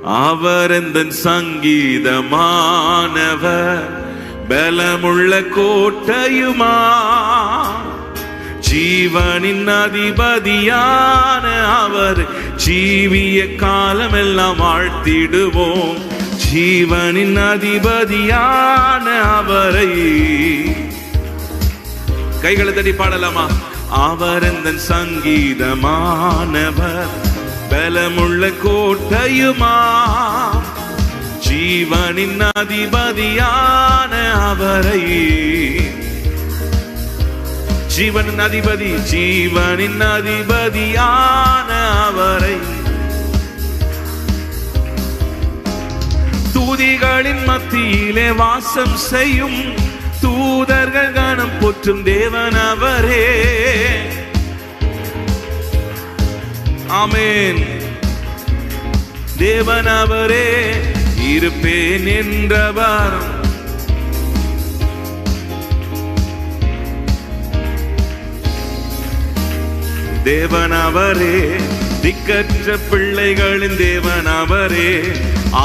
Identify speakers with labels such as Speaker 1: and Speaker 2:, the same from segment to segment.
Speaker 1: அவர் எந்தன் சங்கீதமானவர், பலமுள்ள கோட்டையுமா, ஜீவனின் அதிபதியான அவர், ஜீவிய காலமெல்லாம் வாழ்த்திடுவோம். ஜீவனின் அதிபதியான அவரை கைகளை தட்டி பாடலாமா? அவர் எந்தன் சங்கீதமானவர், பலமுள்ள கோட்டையுமா, ஜீவனின் அதிபதியான அவரை, ஜீவனின் அதிபதி, ஜீவனின் அதிபதியான அவரை, தூதிகளின் மத்தியிலே வாசம் செய்யும் தூதர்கள் கணம் போற்றும் தேவன் அவரே. ஆமென். தேவன் அவரே, இருப்பேன் என்றவர், தேவன் அவரே, திக்கற்ற பிள்ளைகளின் தேவன் அவரே.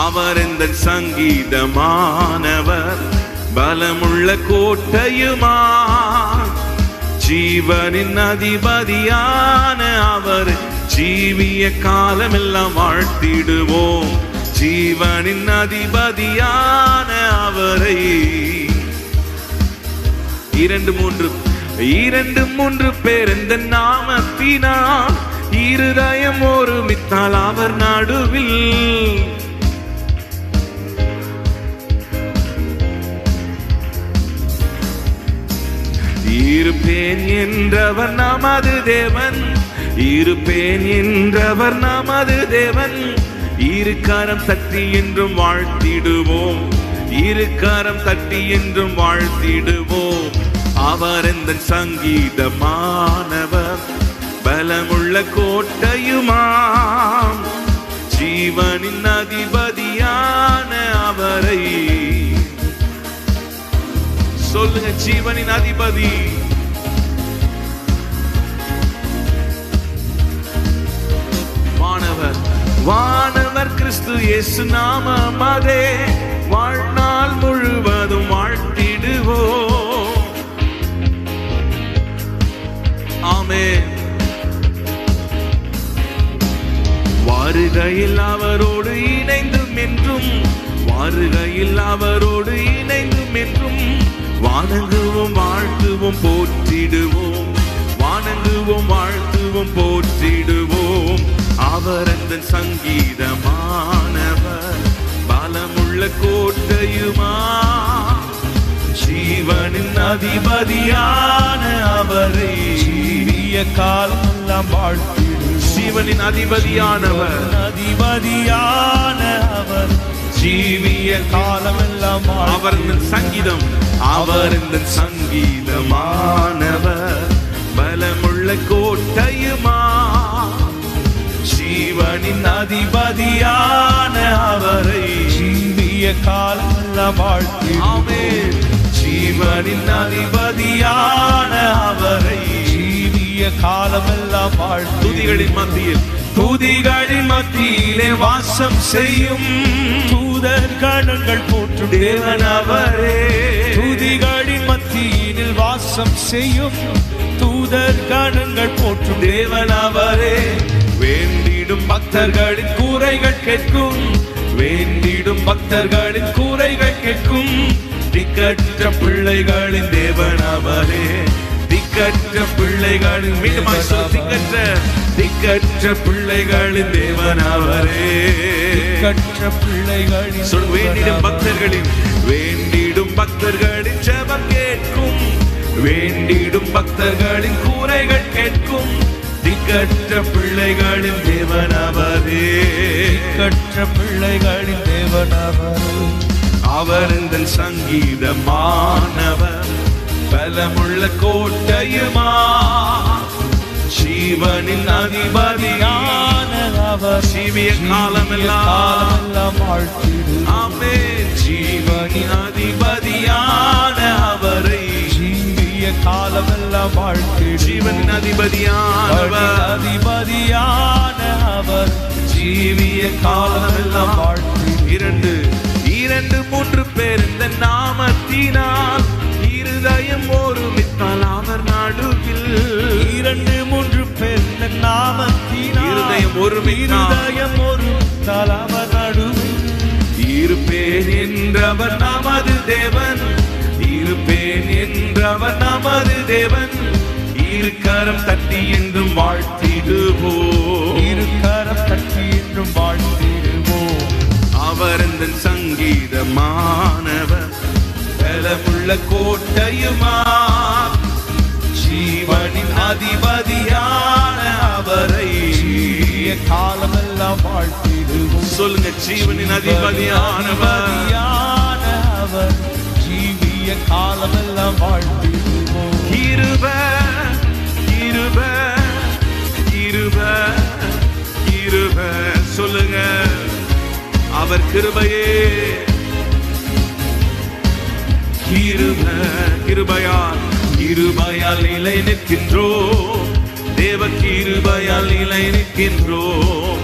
Speaker 1: அவர் இந்த சங்கீதமானவர், பலமுள்ள கோட்டையுமா, ஜீவனின் அதிபதியான அவர், ஜீவிய காலமெல்லாம் வாழ்த்திடுவோம். ஜீவனின் அதிபதியான அவரை. இரண்டு மூன்று பேர் இந்த நாமத்தினால் இருதயம் ஒருமித்தால் அவர் நடுவில். இருப்பேன் என்றவர் நமது தேவன், இருப்பேன் என்றவர் நமது தேவன். இரு கரம் தட்டி என்றும் வாழ்த்திடுவோம், இரு கரம் தட்டி என்றும் வாழ்த்திடுவோம். அவர் இந்த சங்கீதமானவர், பலமுள்ள கோட்டையுமா, ஜீவனின் அதிபதியான அவரை. சொல்லுங்க, ஜீவனின் அதிபதி. வானவர் கிறிஸ்து இயேசு நாமம் அதே, வாழ்நாள் முழுவதும் வாழ்த்திடுவோம். ஆமென். வாருகையில் அவரோடு இணைந்தும் என்றும், வாருகையில் அவரோடு இணைந்தும் என்றும், வானங்குவோம் வாழ்த்துவோம் போற்றிடுவோம், வானங்குவோம் வாழ்த்துவோம் போற்றிடுவோம். அவர் அந்த சங்கீதமானவர், பலமுள்ள கோட்டையுமா, ஜீவனின் அதிபதியான அவரை, ஜீவிய காலமெல்லாம் வாழ்த்திடுவோம். ஜீவனின் அதிபதியானவர், அதிபதியான அவர், ஜீவிய காலமெல்லாம் அவர் சங்கீதம், அவர் இந்த சங்கீதமானவர், பலமுள்ள கோட்டையுமா, ஜீவனின் அதிபதியான அவரை, ஜீவிய காலமெல்லாம் வாழ்த்திடுவோம். ஜீவனின் அதிபதியான அவரை, ஜீவிய காலமெல்லாம் வாழ்த்திடுவோம். துதிகளின் மத்தியில், துதிகளின் மத்தியிலே வாசம் செய்யும் தூதர் கணங்கள் போற்றும் தேவன் அவரே. துதிகளின் மத்தியில் வாசம் செய்யும் தூதர் கணங்கள் போற்றும் தேவன் அவரே. வேண்டிடும் பக்தர்களின் கூரைகள் கேட்கும், வேண்டிடும் பக்தர்களின் கூரைகள் கேட்கும். திக்கற்ற பிள்ளைகளின் தேவன் அவரே, திக்கற்ற பிள்ளைகளின், மீண்டுமாய் சொல், திக்கற்ற பிள்ளைகளின் தேவன் அவரே. திக்கற்ற பிள்ளைகளின் சொல், வேண்டிடும் பக்தர்களின், வேண்டிடும் பக்தர்களின் ஜெபம் கேட்கும், வேண்டிடும் பக்தர்களின் கூரைகள் கேட்கும். திக்கற்ற பிள்ளைகளின் தேவன் அவரே, திக்கற்ற பிள்ளைகளின் தேவன் அவரே. அவர் இந்த சங்கீதமானவர், பலமுள்ள கோட்டையுமா, ஜீவனின் அதிபதியான அவர், ஜீவிய காலமெல்லாம் வாழ்த்திடுவோம். ஆமென். ஜீவனின் அதிபதியான அவரை, ஜீவிய காலமெல்லாம் வாழ்த்திடுவோம்.
Speaker 2: ஜீவனின் அதிபதியானவர்,
Speaker 1: அதிபதியானவர் ஜீவிய காலமெல்லாம் வாழ்த்திடுவோம்.
Speaker 2: இரண்டு மூன்று பேர் இந்த நாமத்தினால் இருதயம் ஒருமித்தால் அவர் நடுவில்.
Speaker 1: இரண்டு மூன்று பேர் இந்த நாமத்தினால்
Speaker 2: இருதயம்
Speaker 1: ஒருமித்தால் அவர் நடுவில்.
Speaker 2: இருப்பேன் என்றவர் நமது தேவன், இருப்பேன் என்றவர் நமது தேவன். இருக்கரம் தட்டி என்றும் வாழ்த்திடுவோம்,
Speaker 1: இருக்கரம் தட்டி என்றும் வாழ்த்திடுவோம்.
Speaker 2: அவர் இந்த சங்கீதமானவர், பலமுள்ள கோட்டையுமா,
Speaker 1: ஜீவனின் அதிபதியான அவரை காலமெல்லாம் வாழ்த்திடுவோம்.
Speaker 2: சொல்லுங்க, ஜீவனின் அதிபதியானவர்,
Speaker 1: ஜீவிய காலமெல்லாம் வாழ்த்திடுவோம்.
Speaker 2: கிருபை கிருபை கிருபை கிருபை, சொல்லுங்க அவர் கிருபையே. கிருபை கிருபையால் கிருபையால் நிலை நிற்கின்றோம், தேவ கிருபையால் நிலை நிற்கின்றோம்,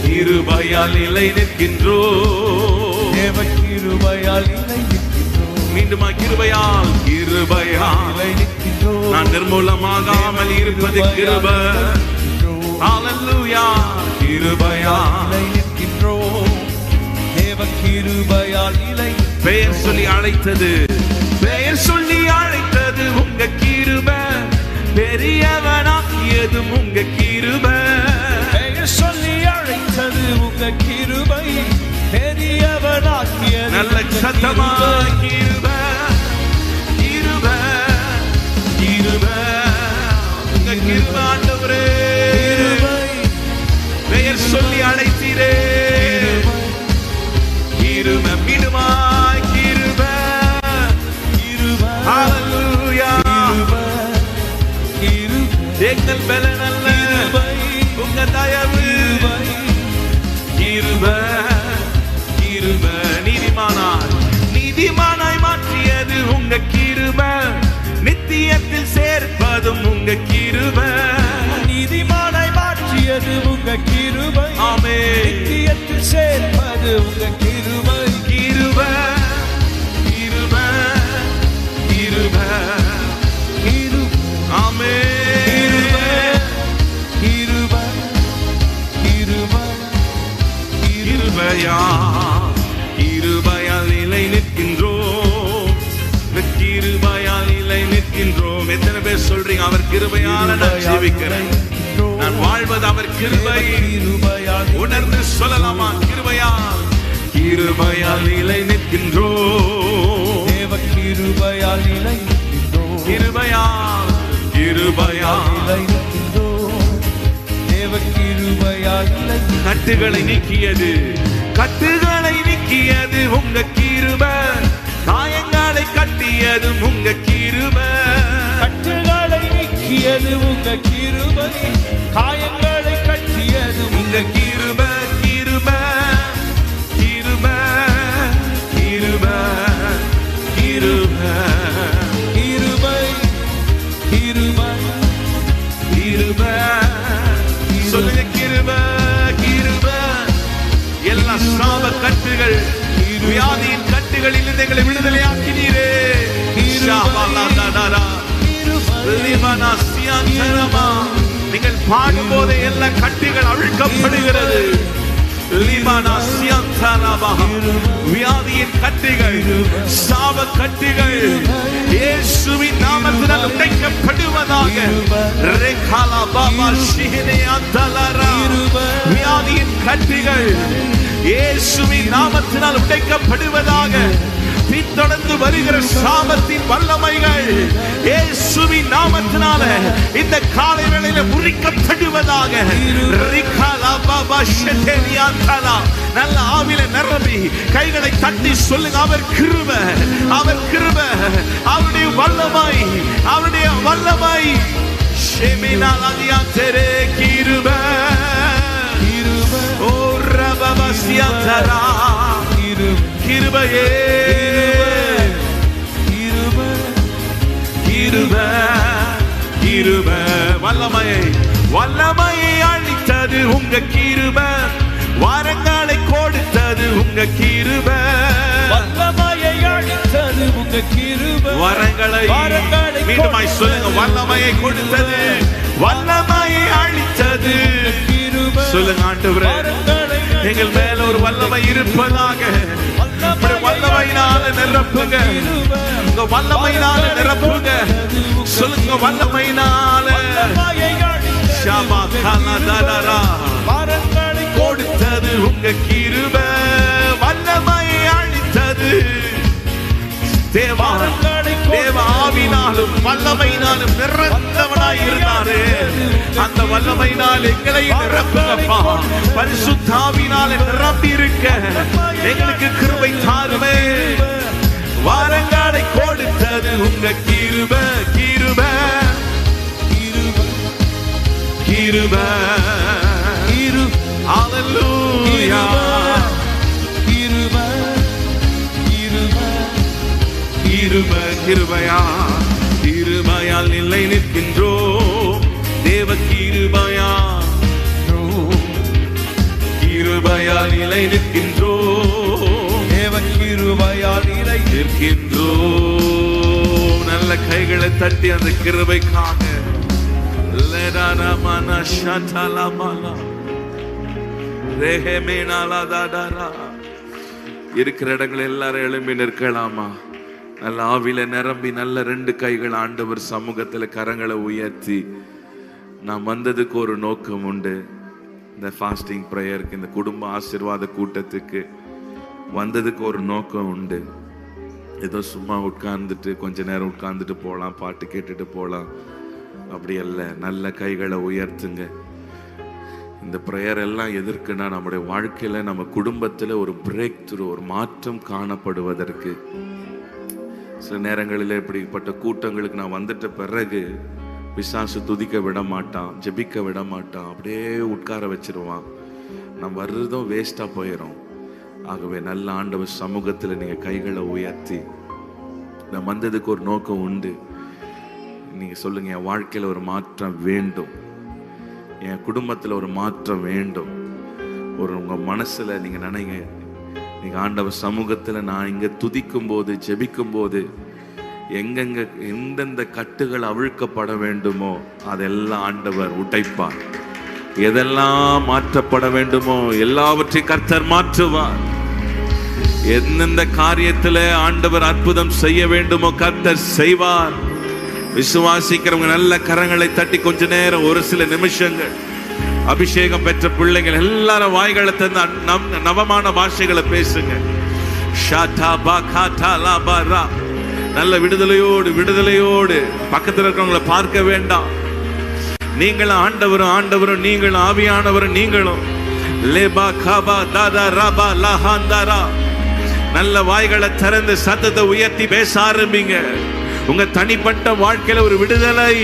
Speaker 2: கிருபையால் நிலை நிற்கின்றோம்,
Speaker 1: தேவ கிருபையால் நிலை நிற்கின்றோம்.
Speaker 2: மீண்டுமா கிருபையால் நிலை நிற்கின்றோம். நான் நிர்மூலமாகாமல் இருப்பது கிருபை. ஹல்லேலூயா. கிருபையால்
Speaker 1: நிலை நிற்கின்றோம், தேவ கிருபையால் நிலை.
Speaker 2: பெயர் சொல்லி அழைத்தது, பெயர் சொல்லி அழைத்தது உங்க கிருபை, பெரியவனாக்கியது உங்க கிருபை.
Speaker 1: பெயர் சொல்லி அழைத்தது உங்க கிருபை, பெரியவனாக்கியது.
Speaker 2: நல்ல சத்தமா கிருபை கிருபை கிருபை, உங்க கிருபை ஆண்டவரே. பெயர் சொல்லி அழைத்தீரே கிருபை. மீண்டுமா கிருபை
Speaker 1: கிருபை.
Speaker 2: ஹல்லேலூயா. எங்கள் பலன் அல்ல, உங்க தயவு. கிருபை கிருபை. நீதிமானாய் மாற்றியது உங்க கிருபை, நித்தியத்தில் சேர்ப்பதும் உங்க கிருபை.
Speaker 1: நீதிமானாய் மாற்றியது உங்க கிருபை,
Speaker 2: ஆமென்.
Speaker 1: நித்தியத்தில் சேர்ப்பது உங்க கிருபை.
Speaker 2: கிருபை கிருபை கிருபை
Speaker 1: கிருபை.
Speaker 2: ஆமென்.
Speaker 1: கிருபை கிருபை
Speaker 2: கிருபையா கிருபையால் நிலை நிற்கின்றோம், கிருபையால் நிலை நிற்கின்றோம். எத்தனை பேர் சொல்றீங்க, அவர் கிருபையால நான் ஜீவிக்கிறேன், நான் வாழ்வது அவர் கிருபை. உணர்ந்து சொல்லலாமா, கிருபையால் கிருபையால் நிலை நிற்கின்றோம்,
Speaker 1: தேவ கிருபையால் நிலை நிற்கின்றோம்,
Speaker 2: கிருபையால் கிருபையால்
Speaker 1: நிலை நிற்கின்றோம், தேவ கிருபையால் நிலை.
Speaker 2: கட்டுகளை நீக்கியது, கட்டுகளை நீக்கியது உங்க கிருபை, காயங்களை கட்டியது உங்க கிருபை.
Speaker 1: கட்டுகளை நீக்கியது உங்க கிருபை, காயங்களை கட்டியது
Speaker 2: உங்க கிருபை. கிருபை கிருபை கிருபை கிருபை
Speaker 1: கிருபை கிருபை
Speaker 2: கிருபை. சொல்லுங்க கிருபை கிருபை. எல்லா சாப கட்டுகள், வியாதியின் கட்டுகளில் எங்களை விடுதலையாக்கினீரே. நீங்கள் பாடும் போதே எல்லா கட்டுகள் அவிழ்க்கப்படுகிறது. வியாதியின் கட்டுகள், சாப கட்டுகள் இயேசுவின் நாமத்தினால் உடைக்கப்படுவதாக. வியாதியின் கட்டுகள் இயேசுவின் நாமத்தினால் உடைக்கப்படுவதாக. பின்தொடர்ந்து வருகிற சாபத்தின் வல்லமைகள் இயேசுவின் நாமத்தினால இந்த காலை வேளையில முறிக்கப்படுவதாக. நல்ல ஆவில நிரம்பி கைகளை தட்டி சொல்லுங்க, அவர் கிருபை, அவர் கிருபை, அவருடைய வல்லமை, அவருடைய வல்லமை. கிருபை ஓ ரபபசியதரா கிருபையே வல்லமையை அளித்தது உங்க கிருபை, வரங்களை கொடுத்தது உங்க கிருபை,
Speaker 1: வல்லமையை அளித்தது உங்க கிருபை,
Speaker 2: வரங்களை மீண்டுமாய் சொல்லுங்க. வல்லமையை கொடுத்தது, வல்லமையை அளித்தது கிருபை. சொல்லுங்க ஆண்டவரே, எங்கள் மேல ஒரு வல்லமை இருப்பதாக. வல்லமையினால நிரப்புங்க, உங்க வல்லமையினால நிரப்புங்க. சொல்லுங்க வல்லமையினால. கொடுத்தது உங்க கிருபை, வல்லமையை அளித்தது. தேவ ஆவினாலும் வல்லமையினாலும் நிறந்தவனாய் இருந்தாரு. அந்த வல்லமையினால் எங்களை நிரப்புங்கப்பா. பரிசுத்த ஆவியினால நிரம்பி இருக்க எங்களுக்கு கிருபை தாருமே. வரங்களை கொடுத்தது உங்க கிருபை, கிருபை, கிருபை, ஹல்லேலூயா. கிருபை, கிருபையா, கிருபையால் நிலை நிற்கின்றோம். தேவ கிருபையா, கிருபையால் நிலை நிற்கின்றோம்.
Speaker 1: தேவ கிருபையால் நிலை
Speaker 2: நிற்கின்றோம். நல்ல கைகளை தட்டி அந்த கிருபைக்காக இருக்கிற இடங்கள் எல்லாரும் எழும்பி நிற்கலாமா? நல்ல ஆவில நிரம்பி நல்ல 2 கைகள் ஆண்டவர் சமூகத்துல கரங்களை உயர்த்தி, நான் வந்ததுக்கு ஒரு நோக்கம் உண்டு. இந்த ஃபாஸ்டிங் ப்ரேயருக்கு, இந்த குடும்ப ஆசீர்வாத கூட்டத்துக்கு வந்ததுக்கு ஒரு நோக்கம் உண்டு. ஏதோ சும்மா உட்கார்ந்துட்டு கொஞ்ச நேரம் உட்கார்ந்துட்டு போகலாம், பாட்டு கேட்டுட்டு போகலாம், அப்படி அல்ல. நல்ல கைகளை உயர்த்துங்க. இந்த ப்ரேயர் எல்லாம் எதற்குன்னா, நம்முடைய வாழ்க்கையில நம்ம குடும்பத்துல ஒரு பிரேக் த்ரூ, ஒரு மாற்றம் காணப்படுவதற்கு. சில நேரங்களில் இப்படிப்பட்ட கூட்டங்களுக்கு நான் வந்துட்ட பிறகு பிசாசு துதிக்க விட மாட்டான், ஜெபிக்க விட மாட்டான், அப்படியே உட்கார வச்சிருவான். நான் வர்றதும் வேஸ்டா போயிடும். ஆகவே நல்ல ஆண்டவர் சமூகத்தில் நீங்க கைகளை உயர்த்தி, நான் வந்ததுக்கு ஒரு நோக்கம் உண்டு. நீங்க சொல்லுங்க, என் வாழ்க்கையில ஒரு மாற்றம் வேண்டும், என் குடும்பத்துல ஒரு மாற்றம் வேண்டும். உங்க மனசுல நீங்க நினைங்க, நீங்க ஆண்டவர் சமூகத்துல நான் இங்க துதிக்கும் போது, ஜெபிக்கும் போது எங்கெங்க எந்தெந்த கட்டுகள் அவிழ்க்கப்பட வேண்டுமோ அதெல்லாம் ஆண்டவர் உடைப்பார். எதெல்லாம் மாற்றப்பட வேண்டுமோ எல்லாவற்றையும் கர்த்தர் மாற்றுவார். எந்தெந்த காரியத்துல ஆண்டவர் அற்புதம் செய்ய வேண்டுமோ கர்த்தர் செய்வார். விசுவாசிக்கிறவங்க நல்ல கரங்களை தட்டி கொஞ்ச நேரம், ஒரு சில நிமிஷங்கள், அபிஷேகம் பெற்ற பிள்ளைகள் எல்லாரும் வாய்களை தந்து நவமான பாஷைகளை பேசுங்க. நல்ல விடுதலையோடு, விடுதலையோடு பக்கத்தில் இருக்கிறவங்களை பார்க்க வேண்டாம். நீங்களும் ஆண்டவரும், ஆண்டவரும் நீங்களும், ஆவியானவரும் நீங்களும். நல்ல வாய்களை திறந்து சத்தத்தை உயர்த்தி பேச ஆரம்பிங்க. உங்க தனிப்பட்ட வாழ்க்கையில ஒரு விடுதலை,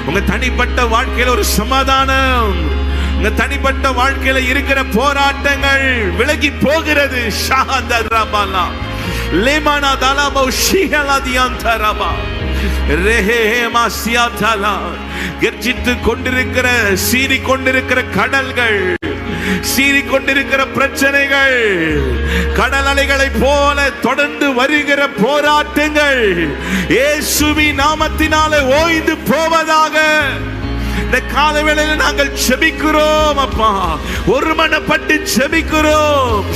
Speaker 2: உங்க தனிப்பட்ட வாழ்க்கையில ஒரு சமாதானம், உங்க தனிப்பட்ட வாழ்க்கையில இருக்கிற போராட்டங்கள் விலகி போகிறது. கர்ஜித்து கொண்டிருக்கிற, சீறி கொண்டிருக்கிற கடல்கள், சீறிக்கொண்டிருக்கிற பிரச்சனைகள், கடல் அலைகளை போல தொடர்ந்து வருகிற போராட்டங்கள் இயேசுவின் நாமத்தினாலே ஓய்ந்து போவதாக. இந்த காலவேளையில் நாங்கள் ஜெபிக்கிறோம் அப்பா, ஒருமனப்பட்டு ஜெபிக்கிறோம்.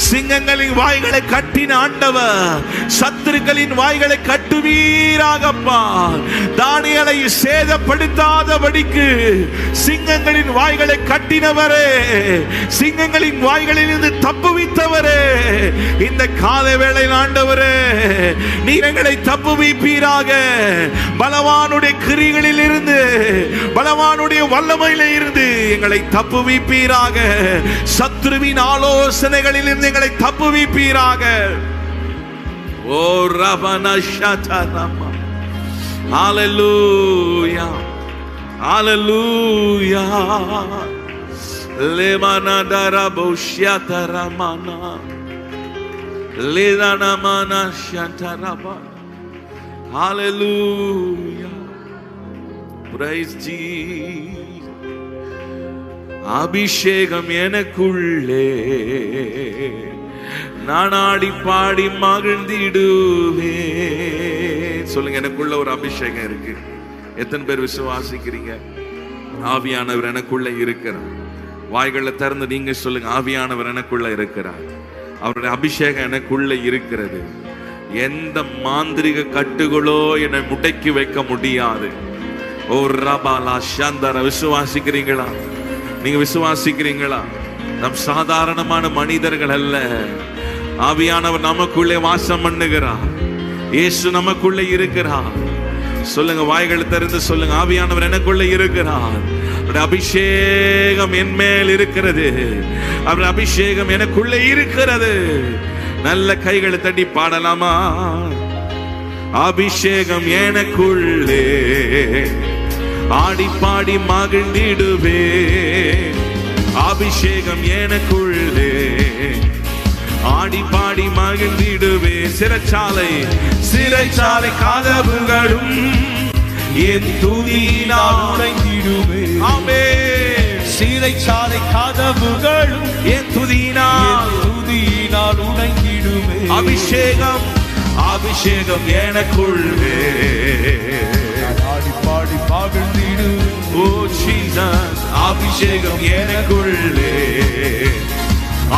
Speaker 2: சிங்கங்களின் வாய்களை கட்டின ஆண்டவர் சத்துருக்களின் வாய்களை கட்டுவீராகப்பா. தானியேலை சேதப்படுத்தாதபடிக்கு சிங்கங்களின் வாய்களை கட்டினவரே, சிங்கங்களின் வாய்களில் இருந்து தப்புவித்தவரே, இந்த கால வேளையில் ஆண்டவரே நீர் எங்களை தப்புவிப்பீராக. பலவானுடைய கிரிகளில் இருந்து, பலவானுடைய வல்லமையில இருந்து எங்களை தப்புவிப்பீராக. சத்ருவின் ஆலோசனைகளில் இருந்து எங்களை தப்புவிப்பீராக. ஓ ரபனா ஷதரமா, ஹalleluya, ஹalleluya. லேமனா தரபோ ஷதரமானா, லேதானா மானா ஷதரபா. Hallelujah. Praise Jesus. அபிஷேகம் எனக்குள்ளே நான் ஆடி பாடி மகிழ்ந்திடுவே. சொல்லுங்க, எனக்குள்ள ஒரு அபிஷேகம் இருக்கு. எத்தனை பேர் விசுவாசிக்கிறீங்க? ஆவியானவர் எனக்குள்ள இருக்கிறார். வாய்களை திறந்து நீங்க சொல்லுங்க, ஆவியானவர் எனக்குள்ள இருக்கிறார். அவருடைய அபிஷேகம் எனக்குள்ள இருக்கிறது. எந்த மாந்திரிக கட்டுகளோ என்னை முடக்கி வைக்க முடியாது. ஓ ரபாலா சந்தர. விசுவாசிக்கிறீங்களா? நீங்க விசுவாசிக்கிறீங்களா? நம் சாதாரணமான மனிதர்கள் அல்ல. ஆவியானவர் நமக்குள்ளே வாசம் பண்ணுகிறார். இயேசு நமக்குள்ளே இருக்கிறார். சொல்லுங்க, வாய்களை திறந்து சொல்லுங்க, ஆவியானவர் எனக்குள்ளே இருக்கிறார். அவருடைய அபிஷேகம் என் மேல் இருக்கிறது. அவருடைய அபிஷேகம் எனக்குள்ளே இருக்கிறது. நல்ல கைகளை தட்டி பாடலாமா? அபிஷேகம் எனக்குள்ளே ஆடி பாடி மகிழ்ந்திடுவே. அபிஷேகம் எனக்குள்ளே ஆடி பாடி மகிழ்ந்திடுவே. சிறைச்சாலை கதவுகளும் என் துதியினால் உடைந்திடுவே. ஆமென்.
Speaker 1: சிறைச்சாலை கதவுகளும்
Speaker 2: என் துதியினால்
Speaker 1: உடைந்திடுவே.
Speaker 2: அபிஷேகம் எனக்குள்ளே
Speaker 1: ஆடி பாடி மகிழ்ந்திடுவே.
Speaker 2: ஓ ஜீசஸ், அபிஷேகம் எனக்குள்ளே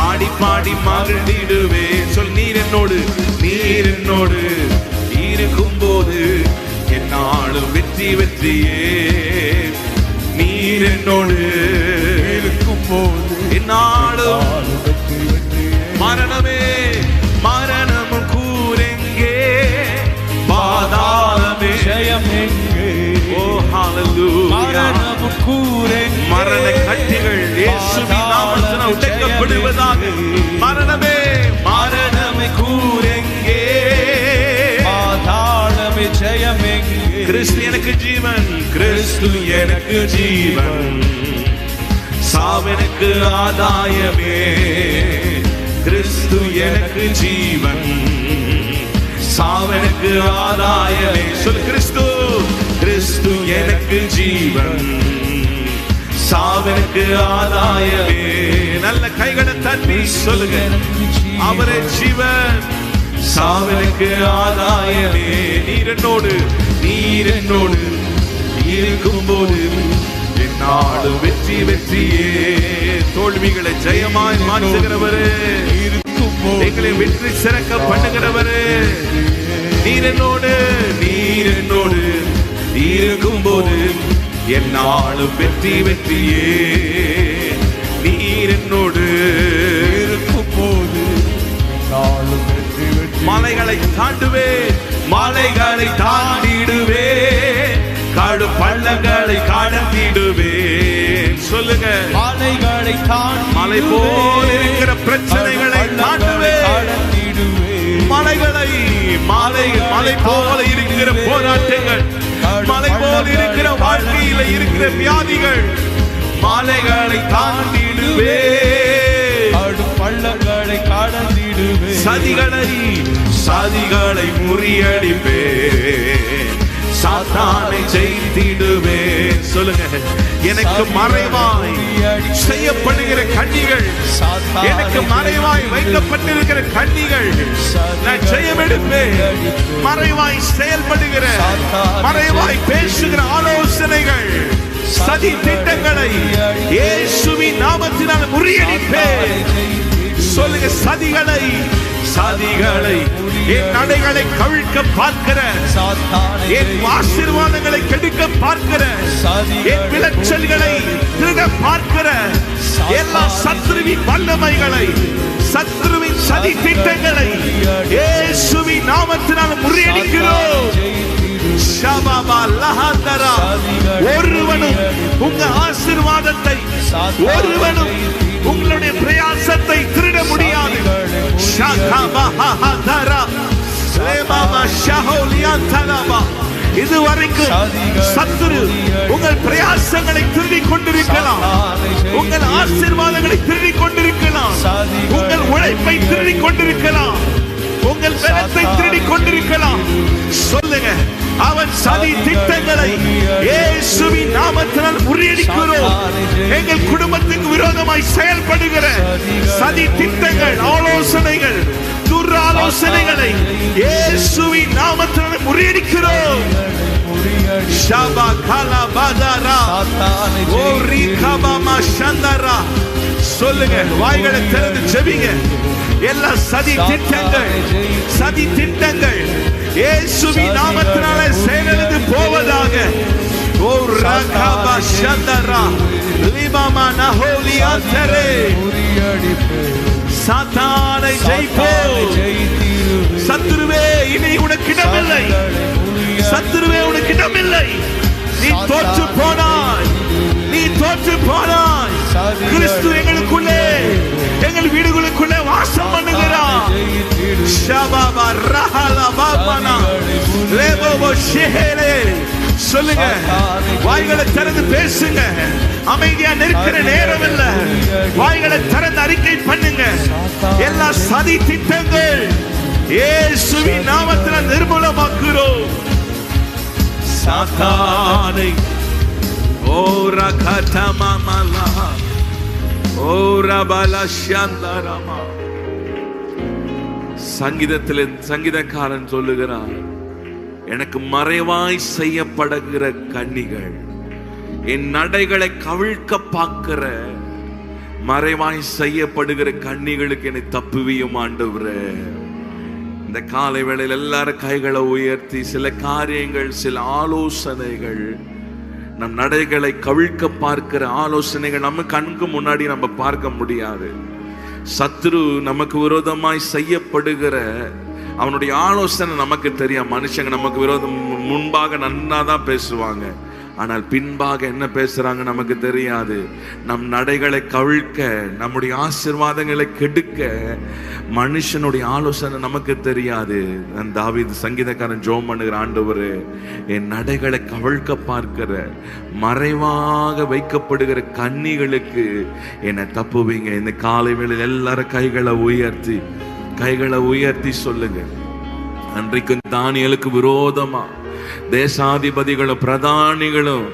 Speaker 2: ஆடி பாடி மகிழ்ந்திடுவே. சொல், நீர் என்னோடு இருக்கும் போது என்னாலும் வெற்றியே. நீர் என்னோடு
Speaker 1: இருக்கும் போது
Speaker 2: என்னாலும் மரணமும் கூரெங்கே, பாதாளமே
Speaker 1: ஜெயம் எங்கே.
Speaker 2: ஓ ஹalleluya.
Speaker 1: மரணமும் கூரெங்கே,
Speaker 2: மரண கட்டிகள் இயேசுவின் நாமத்தினால் உடைக்கப்படுவதாக. மரணமே கூரெங்கே,
Speaker 1: பாதாளமே ஜெயம் எங்கே.
Speaker 2: கிறிஸ்து எனக்கு ஜீவன், சாவெனக்கு ஆதாயமே. கிறிஸ்து எனக்கு ஜீவன், சாவெனக்கு ஆதாயமே. சொல், கிறிஸ்து எனக்கு ஜீவன், சாவெனக்கு ஆதாயமே. நல்ல கைகளை தட்டி சொல்லுங்க, அவரே ஜீவன், சாவெனக்கு ஆதாயமே. நீர் என்னோடு இருக்கும்போது என்னாலும் வெற்றியே. தோல்விகளை ஜெயமாய் மாற்றுகிறவரே, எங்களை வெற்றி சிறக்க பண்ணுகிறவரே. நீர் என்னோடு இருக்கும்போது என்னாலும் வெற்றியே. நீர் என்னோடு
Speaker 1: இருக்கும்போது என்னாலும் வெற்றி.
Speaker 2: மலைகளை தாண்டிடுவே, காடு பள்ளங்களை கடந்திடுவே. சொல்லுங்க,
Speaker 1: மலைகளை தாண்டி,
Speaker 2: மலை போல் இருக்கிற பிரச்சனைகளை தாண்டுவே. மலை போல இருக்கிற போராட்டங்கள், மலை போல் இருக்கிற வாழ்க்கையில இருக்கிற வியாதிகள், மலைகளை தாண்டிடுவே.
Speaker 1: பள்ளங்களை கடந்திடுவே.
Speaker 2: சதிகளை முறியடிப்பே, சாத்தானை ஜெயித்திடுவே. சொல்லுங்க, எனக்கு மறைவாய் செய்யப்படுகிற கண்ணிகள், எனக்கு மறைவாய் வைக்கப்பட்டிருக்கிற கண்ணிகள் நான் ஜெயமெடுப்பேன். மறைவாய் செயல்படுகிற, மறைவாய் பேசுகிற ஆலோசனைகள், சதி திட்டங்களை இயேசுவின் நாமத்தினால் முறியடிப்பேன். சொல்லுங்க, சதிகளை என் நடைகளை கவிழ்க்க பார்க்கிற, என் ஆசீர்வாதங்களை கெடுக்க பார்க்கிற, என் விளைச்சல்களை திருட பார்க்கிற எல்லா சத்ருவின் வல்லமைகளை, சத்ருவின் சதி திட்டங்களை இயேசுவின் நாமத்தினால் முறியடிக்கிறோம். ஒருவனும் உங்க ஆசீர்வாதத்தை, ஒருவனும் உங்களுடைய பிரயாசத்தை திருட முடியாது. இதுவரைக்கும் சத்துரு உங்கள் பிரயாசங்களை திருடிக் கொண்டிருக்கலாம், உங்கள் ஆசீர்வாதங்களை திருடிக் கொண்டிருக்கலாம், உங்கள் உழைப்பை திருடிக் கொண்டிருக்கலாம், உங்கள் பலத்தை திருடிக் கொண்டிருக்கலாம். சொல்லுங்க, சொல்லுங்க, அவன் சதி திட்டங்களை இயேசுவின் நாமத்தினால் முறியடிக்கிறோம். எங்கள் குடும்பத்துக்கு விரோதமாய் செயல்படுகிற சதி திட்டங்கள், ஆலோசனைகள், துராலோசனைகளை இயேசுவின் நாமத்தினால் முறியடிக்கிறோம். ஷபா கலா பதரா ஓரி கபமா சந்தரா. சொல்லுங்க, வாய்களை திறந்து ஜெபிங்க. எல்லா சதி திட்டங்கள் இயேசுவின் நாமத்தினாலே செயலிழந்து போவதாக. ஓ ரகபா சந்தரா லிபமா நஹோலியாந்தரே. சாத்தானை ஜெயிப்போம். சத்துருவே, இனி உனக்கு இடமில்லை. சத்துருவே, உனக்கு இடமில்லை. நீ தோற்று போனாய். கிறிஸ்து எங்களுக்குள்ளே, எங்கள் வீடுகளுக்குள்ளே வாசம் பண்ணுகிறார். ஷபாபா ரஹலா பாபனா லேபோபோ ஷெஹேலே. சொல்லுங்க, வாய்களை திறந்து பேசுங்க. அமைதியா நிற்கிற நேரம் இல்ல. வாய்களை திறந்து அறிக்கை பண்ணுங்க. எல்லா சதி திட்டங்கள் இயேசுவின் நாமத்தில் நிர்மூலமாக்குறோம். சாத்தானை ஓரா கதமமலா ஓரா பலஷந்தரமா. சங்கீதக்காரன் சொல்லுகிறார், எனக்கு மறைவாய் செய்யப்படுகிற கண்ணிகள், என் நடைகளை கவிழ்க்க பார்க்கிற மறைவாய் செய்யப்படுகிற கண்ணிகளுக்கு என்னை தப்புவியும் ஆண்டவரே. இந்த காலை வேளையில் எல்லாரும் கைகளை உயர்த்தி, சில காரியங்கள், சில ஆலோசனைகள், நம் நடைகளை கவிழ்க்க பார்க்கிற ஆலோசனைகள் நம்ம கண்ணுக்கு முன்னாடி நம்ம பார்க்க முடியாது. சத்ரு நமக்கு விரோதமாய் செய்யப்படுகிற அவனுடைய ஆலோசனை நமக்கு தெரியும். மனுஷங்க நமக்கு விரோதம் முன்பாக நன்னாதான் பேசுவாங்க, ஆனால் பின்பாக என்ன பேசுறாங்க நமக்கு தெரியாது. நம் நடைகளை கவிழ்க்க, நம்முடைய ஆசீர்வாதங்களை கெடுக்க மனுஷனுடைய ஆலோசனை நமக்கு தெரியாது. தாவீது சங்கீதக்காரன் ஜெபம் பண்ணுகிற, ஆண்டவரே, என் நடைகளை கவிழ்க்க பார்க்கிற மறைவாக வைக்கப்படுகிற கண்ணிகளுக்கு என்னை தப்புவீங்க. இந்த காலை வேளையில் எல்லாரும் கைகளை உயர்த்தி சொல்லுங்க. அன்றைக்கு தானியேலுக்கு விரோதமா தேசாதிபதிகளும் பிரதானிகளும்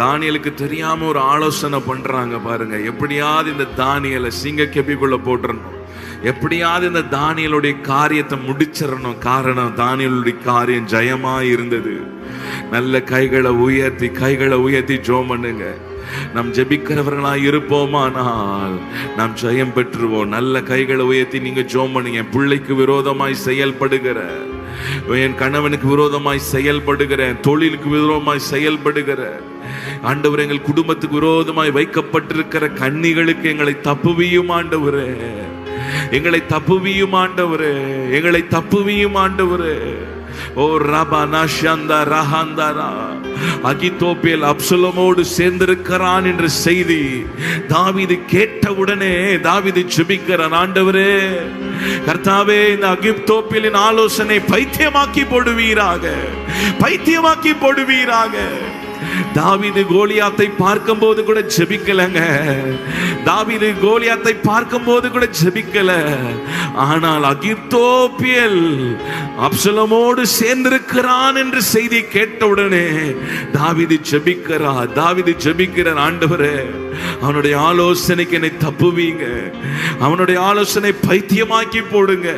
Speaker 2: தானியேலுக்கு தெரியாம ஒரு ஆலோசனை பண்றாங்க பாருங்க. எப்படியாவது இந்த தானியேலை சிங்க கெபிக்குள்ள போட்டுறணும், எப்படியாவது இந்த தானியேலுடைய காரியத்தை முடிச்சிடணும். காரணம், தானியேலுடைய காரியம் ஜெயமா இருந்தது. நல்ல கைகளை உயர்த்தி ஜெபம் பண்ணுங்க. நாம் ஜெபிக்கிறவர்களா இருப்போமானால் நாம் ஜெயம் பெற்றுவோம். நல்ல கைகளை உயர்த்தி நீங்க ஜெபம் பண்ணுங்க. என் பிள்ளைக்கு விரோதமாய் செயல்படுகிற, என் கணவனுக்கு விரோதமாய் செயல்படுகிற, தொழிலுக்கு விரோதமாய் செயல்படுகிற, ஆண்டவர் எங்கள் குடும்பத்துக்கு விரோதமாய் வைக்கப்பட்டிருக்கிற கண்ணிகளுக்கு எங்களை தப்புவியும் ஆண்டவரே. ஓ ரபனா ஷந்தா ரஹந்தரா. அகித்தோப்பேல் அப்சலோமோடு சேர்ந்திருக்கிறான் என்ற செய்தி தாவீது கேட்டவுடனே தாவீது ஜெபிக்கிறான், ஆண்டவரே கர்த்தாவே, இந்த அகித்தோப்பேலின் ஆலோசனை பைத்தியமாக்கி போடுவீராக. தாவீது கோலியாத்தை பார்க்கும்போது கூட ஜெபிக்கலங்க. ஆனால் அகித்தோப்பேல் அப்சலோமோடு சேர்ந்திருக்கிறான் என்று செய்தி கேட்டவுடனே தாவீது ஜெபிக்கிறார், ஆண்டவரே அவனுடைய ஆலோசனைக்கு என்னை தப்புவீங்க, அவனுடைய ஆலோசனை பைத்தியமாக்கி போடுங்க.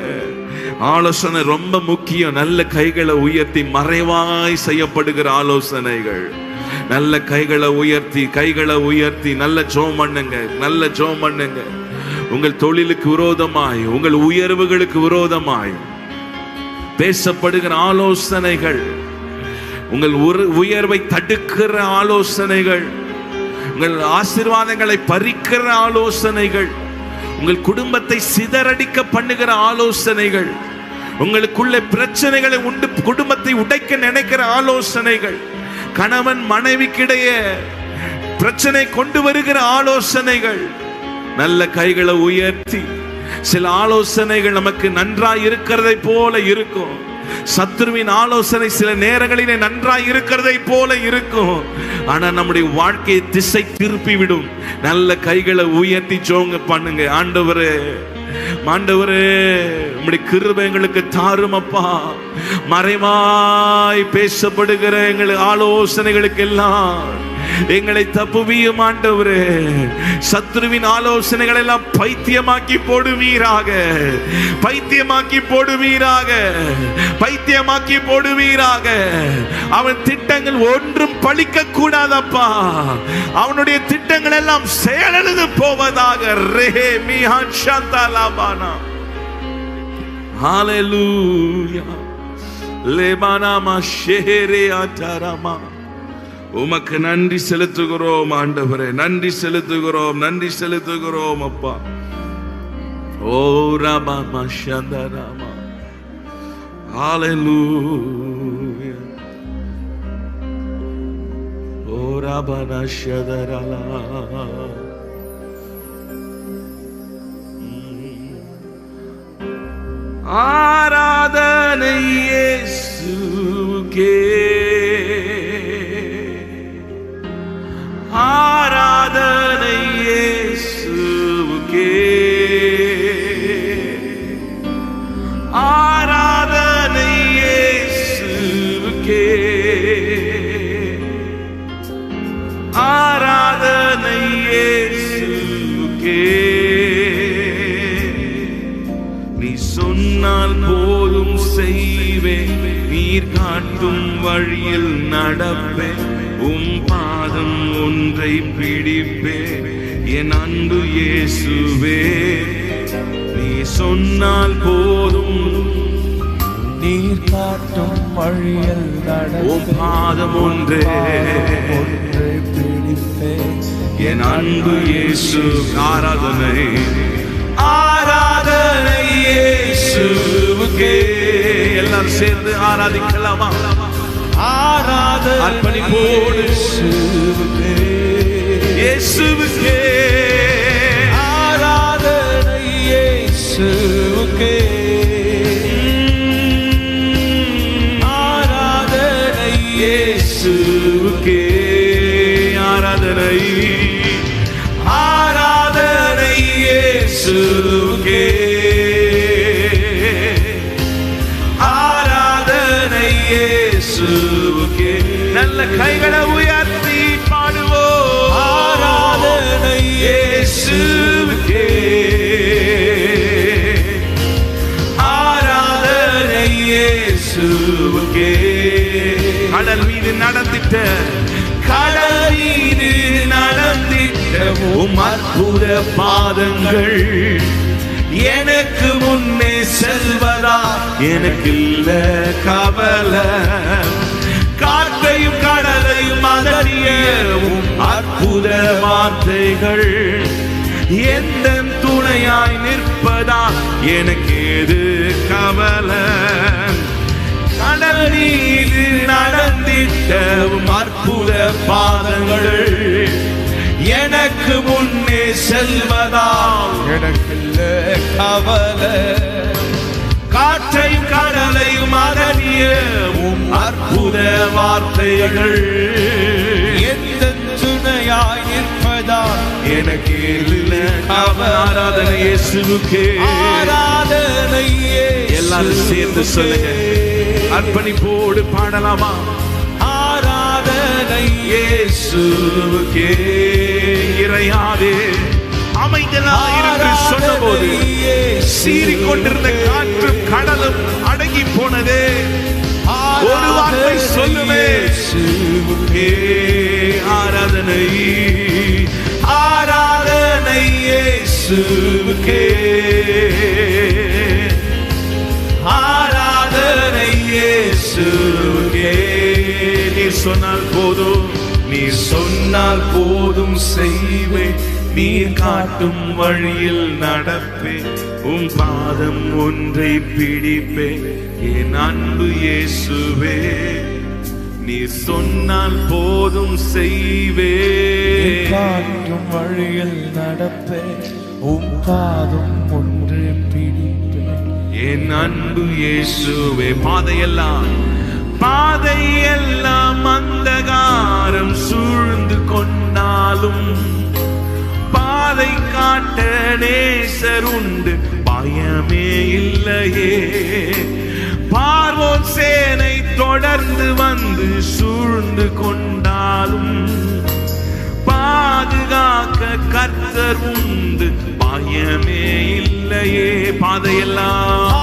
Speaker 2: ஆலோசனை ரொம்ப முக்கியம். நல்ல கைகளை உயர்த்தி, மறைவாய் செய்யப்படுகிற ஆலோசனைகள், நல்ல கைகளை உயர்த்தி நல்ல ஜெபம் பண்ணுங்க. உங்கள் தொழிலுக்கு விரோதமாய், உங்கள் உயர்வுகளுக்கு விரோதமாய் பேசப்படுகிற ஆலோசனைகள், உங்கள் உயர்வை தடுக்கிற ஆலோசனைகள், உங்கள் ஆசீர்வாதங்களை பறிக்கிற ஆலோசனைகள், உங்கள் குடும்பத்தை சிதறடிக்க பண்ணுகிற ஆலோசனைகள், உங்களுக்குள்ள பிரச்சனைகளை உண்டு குடும்பத்தை உடைக்க நினைக்கிற ஆலோசனைகள், கணவன் மனைவிக்கிடையே பிரச்சனை கொண்டு வருகிற ஆலோசனைகள், நல்ல கைகளை உயர்த்தி. சில ஆலோசனைகள் நமக்கு நன்றாய் இருக்கிறதை போல இருக்கும். சத்துருவின் ஆலோசனை சில நேரங்களிலே நன்றாய் இருக்கிறதை போல இருக்கும், ஆனா நம்முடைய வாழ்க்கையை திசை திருப்பி விடும். நல்ல கைகளை உயர்த்தி ஜெபம் பண்ணுங்க. ஆண்டவரே, ஆண்டவரே உம்முடைய கிருபை எங்களுக்கு தாரும் அப்பா. மறைமாய் பேசப்படுகிற எங்கள் ஆலோசனைகளுக்கு எல்லாம் எங்களை தப்புவியும் ஆண்டவரே. சத்ருவின் ஆலோசனைகள் எல்லாம் பைத்தியமாக்கி போடுவீராக, பைத்தியமாக்கி போடுவீராக, பைத்தியமாக்கி போடுவீராக. அவன் திட்டங்கள் ஒன்றும் பலிக்க கூடாதப்பா. அவனுடைய திட்டங்கள் எல்லாம் செயலிழந்து போவதாக. ரே மிஹான் ஷாந்தாலாபானா. ஹalleluya. லெபானா மஷேரே ஆதாரமா. உமக்கு நன்றி செலுத்துகிறோம் ஆண்டவரே, நன்றி செலுத்துகிறோம், நன்றி செலுத்துகிறோம் அப்பா. ஓ ராமா மஷந்தராமா. ஹalleluya. ஓ ராபனா ஷதரலா. ஆராதனை இயேசுவுக்கே, ஆராதனை இயேசுவுக்கே, ஆராதனை இயேசுவுக்கே, ஆராதனை இயேசுவுக்கே. நீ சொன்னால் போதும் செய்வேன், நீர் காட்டும் வழியில் நடப்பேன், உம் பாதம் ஒன்றை பிடிப்பேன் என் அன்பு இயேசுவே. நீ சொன்னால் போதும்,
Speaker 1: நீர் காட்டும் வழியில்
Speaker 2: உம் பாதம் ஒன்றே
Speaker 1: பிடிப்பேன்
Speaker 2: என் அன்பு இயேசு. ஆராதனை, ஆராதனை இயேசுவுக்கே. எல்லாரும் சேர்ந்து ஆராதிக்கலாமா?
Speaker 1: ஆராதனை
Speaker 2: அர்ப்பணிப்போடு
Speaker 1: இயேசுவுக்கே,
Speaker 2: இயேசுவுக்கே,
Speaker 1: ஆராதனை இயேசுவுக்கே, ஆராதனை
Speaker 2: இயேசுவுக்கே, ஆராதனை, ஆராதனை இயேசுவுக்கே, ஆராதனை இயேசுவுக்கே. நல்ல கைகளை உயர்த்தி பாடுவோம்.
Speaker 1: ஆராதனை
Speaker 2: இயேசுவுக்கே, ஆராதனை இயேசுவுக்கே. கடல் மீது நடந்திட்ட, கடல் மீது நடந்திட்ட உம் அற்புத பாதங்கள் எனக்கு முன்னே செல்வதா எனக்கு இல்ல கவலை. காற்றையும் கடலையும் அதறிய உம் அற்புத வார்த்தைகள் எந்த துணையாய் நிற்பதா எனக்கு ஏது கவலை. கடல் மீது நடந்திட்ட உம் அற்புத பாதங்கள் எனக்கு முன்னே செல்வதா
Speaker 1: எனக்கு கவலை.
Speaker 2: காற்றையும் கடலையும் அதறிய உம் அற்புத வார்த்தைகள்
Speaker 1: எந்த துணையாய் நிற்பதால்
Speaker 2: எனக்கு இல்லை கவலை. ஆராதனை இயேசுவுக்கே,
Speaker 1: ஆராதனை
Speaker 2: எல்லாரும் சேர்ந்து சொல்லுங்க. அர்ப்பணிப்போடு பாடலாமா?
Speaker 1: ஆராதனை
Speaker 2: இயேசுவுக்கே. இறையாதே அமைதலாயிருந்து சொன்னபோது சீறிக்கொண்டிருந்த காற்றும் கடலும் அடங்கி போனதே. ஒரு வார்த்தை சொல்லுமே, ஆராதனை, ஆராதனை இயேசுவுக்கே, ஆராதனை இயேசுவுக்கே. நீர் சொன்னால் போதும், நீர் சொன்னால் போதும் செய்வேன், நீர் காட்டும் வழியில் நடப்பேன், உம் பாதம் ஒன்றை பிடிப்பேன் என் அன்பு இயேசுவே. நீர் சொன்னால் போதும் செய்வேன்,
Speaker 1: காட்டும் வழியில் நடப்பேன், உம் பாதம் ஒன்று பிடிப்பேன்
Speaker 2: என் அன்பு இயேசுவே. பாதையெல்லாம், பாதையெல்லாம் அந்தகாரம் சூழ்ந்து கொண்டாலும், பாதை காட்ட நேசர் உண்டு, பயமே இல்லையே. பார்வோன் சேனை தொடர்ந்து வந்து சூழ்ந்து கொண்டாலும் பாதுகாக்க கர்த்தர் உண்டு, பயமே இல்லையே. பாதையெல்லாம்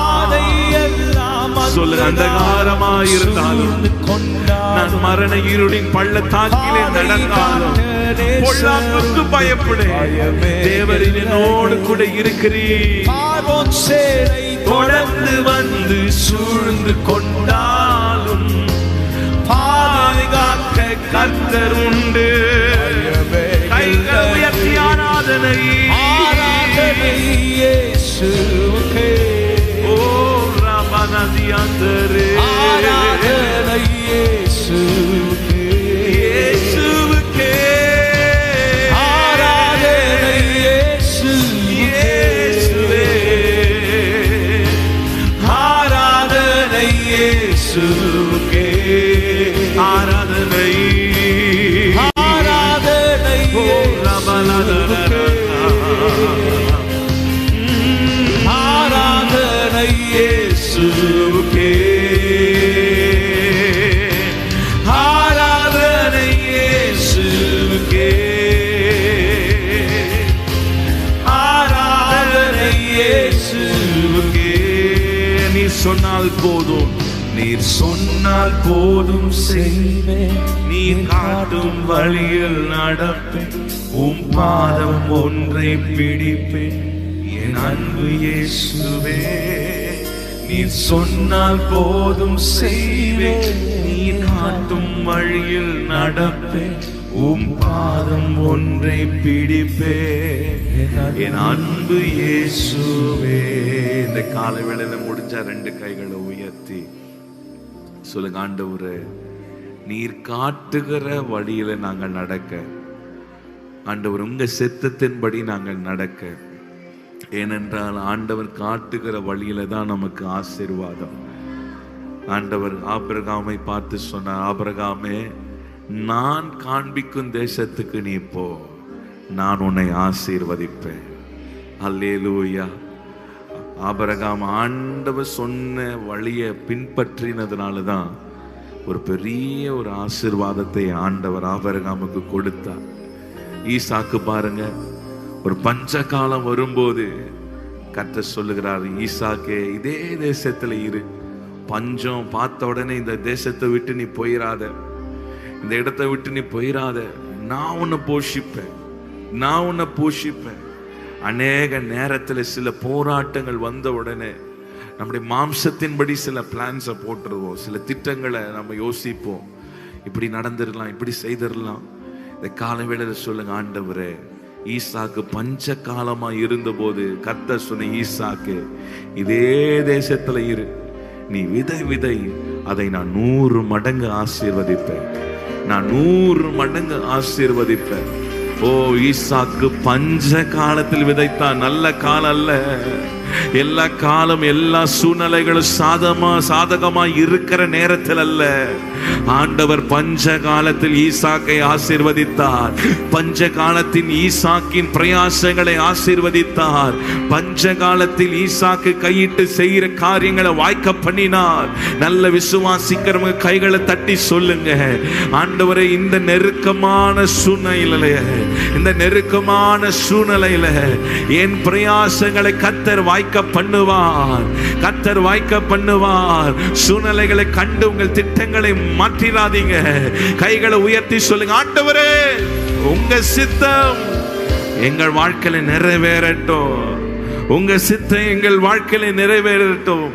Speaker 2: சொல்லுங்க, அந்தகாரமாயிருந்தாலும் நான் மரண இருளின் பள்ளத்தாக்கிலே நடந்தாலும் பொல்லாப்புக்கு பயப்படேன், தேவரின் என்னோடு கூட இருக்கிறீர். தொடர்ந்து வந்து சூழ்ந்து கொண்டாலும் பாதுகாக்க கர்த்தர் உண்டு. கைகள் உயர்த்தி ஆராதனை இயேசுவுக்கே. ஓ ரபனதியாந்தரே ஆராதனை இயேசுவுக்கே, இயேசுவுக்கே ஆராதனை இயேசுவே, ஆராதனை இயேசுவுக்கே, ஆராதனை ஆராதனை ஆராதனை இயேசுவுக்கே, ஆராதனை இயேசுவுக்கே, ஆராதனை இயேசுவுக்கே. நீ சொன்னால் போதும், நீர் சொன்னால் போதும் செய்வேன், நீர் காட்டும் வழியில் நடப்பேன், உம் பாதம் ஒன்றை பிடிப்பேன், என் அன்பு இயேசுவே. நீர் சொன்னால் போதும் செய்வேன், நீர் காட்டும் வழியில் நடப்பேன், உம் பாதம் ஒன்றை பிடிப்பேன், என் அன்பு இயேசுவே. இந்த கால வேளையில முடிஞ்ச 2 கைகளை உயர்த்தி சொல்லுங்க, ஆண்டவரே நீர் காட்டுகிற வழியில நாங்கள் நடக்க, ஆண்டவர் உங்க சித்தத்தின்படி நாங்கள் நடக்க. ஏனென்றால் ஆண்டவர் காட்டுகிற வழியில தான் நமக்கு ஆசீர்வாதம். ஆண்டவர் ஆபிரகாமை பார்த்து சொன்னார், ஆபிரகாமே நான் காண்பிக்கும் தேசத்துக்கு நீ போ, நான் உன்னை ஆசீர்வதிப்பேன். அல்லேலூயா. ஆபிரகாம் ஆண்டவர் சொன்ன வழியை பின்பற்றினதுனால தான் ஒரு பெரிய ஒரு ஆசீர்வாதத்தை ஆண்டவர் ஆபிரகாமுக்கு கொடுத்தார். ஈசாக்கு பாருங்க, ஒரு பஞ்ச காலம் வரும்போது கர்த்தர் சொல்லுகிறார், ஈசாக்கே இதே தேசத்துல இரு, பஞ்சம் பார்த்த உடனே இந்த தேசத்தை விட்டு நீ போயிடாத, இந்த இடத்தை விட்டு நீ போயிடாத, நான் உன்னை போஷிப்பேன், நான் உன்னை போஷிப்பேன். அநேக நேரத்தில் சில போராட்டங்கள் வந்த உடனே நம்முடைய மாம்சத்தின்படி சில பிளான்ஸை போட்டுருவோம், சில திட்டங்களை நம்ம யோசிப்போம், இப்படி நடந்துடலாம், இப்படி செய்திடலாம். இந்த கால வேளையில சொல்லுங்க, ஆண்டவரே ஈசாக்கு பஞ்ச காலமா இருந்தபோது கர்த்தர் சொன்ன, ஈசாக்கு இதே தேசத்துல இரு, நீ விதை அதை நான் 100 மடங்கு ஆசீர்வதிப்பேன், நான் 100 மடங்கு ஆசீர்வதிப்பேன். ஓ, ஈசாக்கு பஞ்ச காலத்தில் விதைத்தான், நல்ல காலம் அல்ல. எல்லா காலம் எல்லா சூழ்நிலைகளும் சாதகமா இருக்கிற நேரத்தில் அல்ல. ஆண்டவர் பஞ்ச காலத்தில் ஈசாக்கை ஆசீர்வதித்தார், பஞ்ச காலத்தின் ஈசாக்கின் பிரயாசங்களை ஆசீர்வதித்தார், பஞ்ச காலத்தில் ஈசாக்கு கையிட்டு செய்கிற காரியங்களை வாய்க்க பண்ணினார். நல்ல விசுவாசிக்கிறவங்க கைகளை தட்டி சொல்லுங்க, ஆண்டவரே இந்த நெருக்கமான சூழ்நிலையில என் பிரயாசங்களை கர்த்தர் வாய்க்க பண்ணுவார், கர்த்தர் வாய்க்க பண்ணுவார். சூழ்நிலைகளை கண்டு உங்கள் திட்டங்களை மாற்றிடாதீங்க. கைகளை உயர்த்தி சொல்லுங்க, ஆண்டவரே உங்க சித்தம் எங்கள் வாழ்க்கையில நிறைவேறட்டும், உங்க சித்தம் எங்கள் வாழ்க்கையில நிறைவேறட்டும்.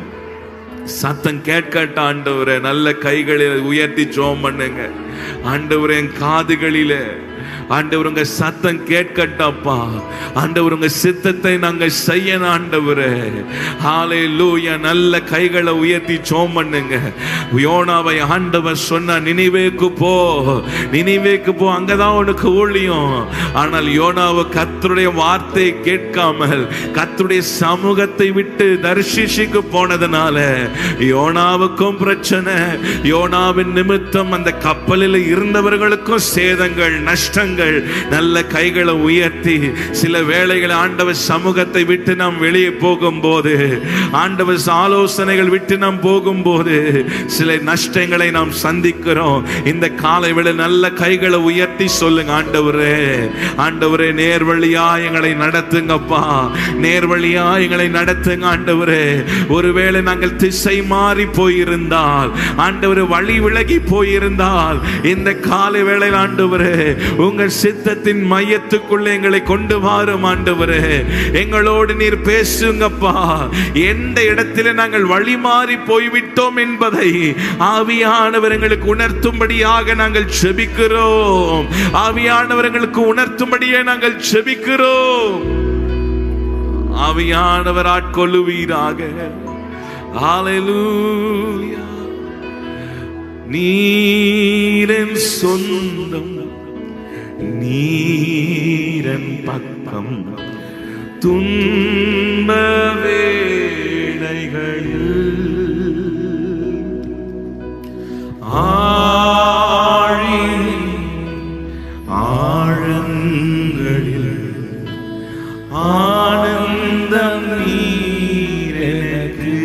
Speaker 2: சத்தம் கேட்கட்ட ஆண்டவரே. நல்ல கைகளை உயர்த்தி ஜெபம் பண்ணுங்க. ஆண்டவரே என் காதுகளிலே ஆண்டவர் உங்க சத்தம் கேட்கட்டப்பா. ஆண்டவர் உங்க சித்தத்தை நாங்க செய்யணும் ஆண்டவரே. ஹல்லேலூயா. நல்ல கைகளை உயர்த்தி ஜெபம் பண்ணுங்க. யோனாவை ஆண்டவர் சொன்னா, நினிவேக்கு போ, நினிவேக்கு போ, அங்கதான் உனக்கு ஊழியம். ஆனால் யோனாவை கர்த்தருடைய வார்த்தையை கேட்காமல் கர்த்தருடைய சமூகத்தை விட்டு தர்ஷீஷுக்கு போனதுனால யோனாவுக்கும் பிரச்சனை, யோனாவின் நிமித்தம் அந்த கப்பலில் இருந்தவர்களுக்கும் சேதங்கள், நஷ்டங்கள். ஜனங்கள் நல்ல கைகளை உயர்த்தி, சில வேளைகளை ஆண்டவர் சமூகத்தை விட்டு நாம் வெளியே போகும்போது, ஆண்டவர் ஆலோசனைகள் விட்டு நாம் போகும்போது சில நஷ்டங்களை நாம் சந்திக்கிறோம். இந்த காலை வேளை நல்ல கைகளை உயர்த்தி சொல்லுங்க, ஆண்டவரே, ஆண்டவரே நேர்வழியா எங்களை நடத்துங்கப்பா, நேர்வழியா எங்களை நடத்துங்க ஆண்டவரே. ஒருவேளை நாங்கள் திசை மாறி போயிருந்தால், ஆண்டவரே வழி விலகி போயிருந்தால், இந்த காலை வேளையில் ஆண்டவரே உங்கள் சித்தத்தின் மையத்துக்குள்ளே எங்களை கொண்டு வாரும் ஆண்டவரே. எங்களோடு நீர் பேசுங்கப்பா. எந்த இடத்திலே நாங்கள் வழி மாறி போய்விட்டோம் என்பதை ஆவியானவர் எங்களுக்கு உணர்த்தும்படியாக நாங்கள் செபிக்கிறோம். ஆவியானவர் எங்களுக்கு உணர்த்தும்படியே நாங்கள் செபிக்கிறோம். ஆவியானவர் ஆட்கொள்ளுவீராக. ஹல்லேலூயா. நீரன் சொந்தம், நீரன் பக்கம், துன்ப வேளைகளில் ஆழங்களில் ஆனந்தம் நீரெனக்கு.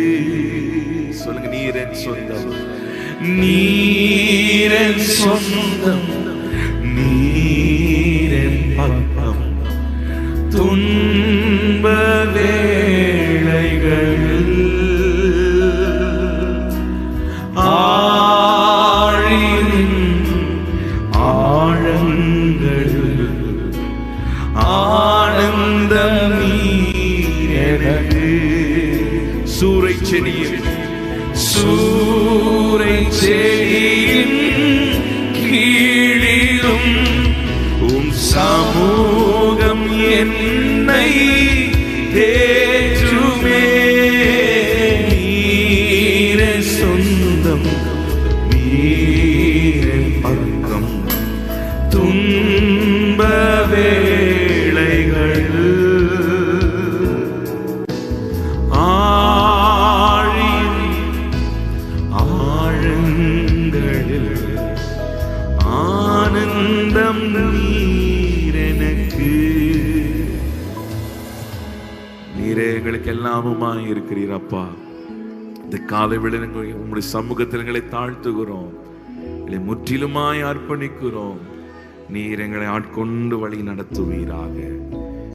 Speaker 2: சொல்லுங்க, நீரன் சொந்தம், நீரன் சொந்தம், நீரன் பக்கம், துன்ப வேளைகளில் ஆழங்களில் ஆனந்தம் நீரெனக்கு. சூரை செடியில், சூரை செடியின் கீழிலும் உம் சமூகம் என்னை தேற்றுமே. நீரே சொந்தம், நீரே பக்கம், துன்ப வேளைகளில் ஆனந்தம் நீரெனக்கு. நீரே எங்களுக்கு எல்லாமுமாய் இருக்கிறீர் அப்பா. இந்த காலை வேளையில் உங்களுடைய சமூகத்தில் எங்களை தாழ்த்துகிறோம், எங்களை முற்றிலுமாய் அர்ப்பணிக்கிறோம். நீர் எங்களை ஆட்கொண்டு வழி நடத்துவீராக.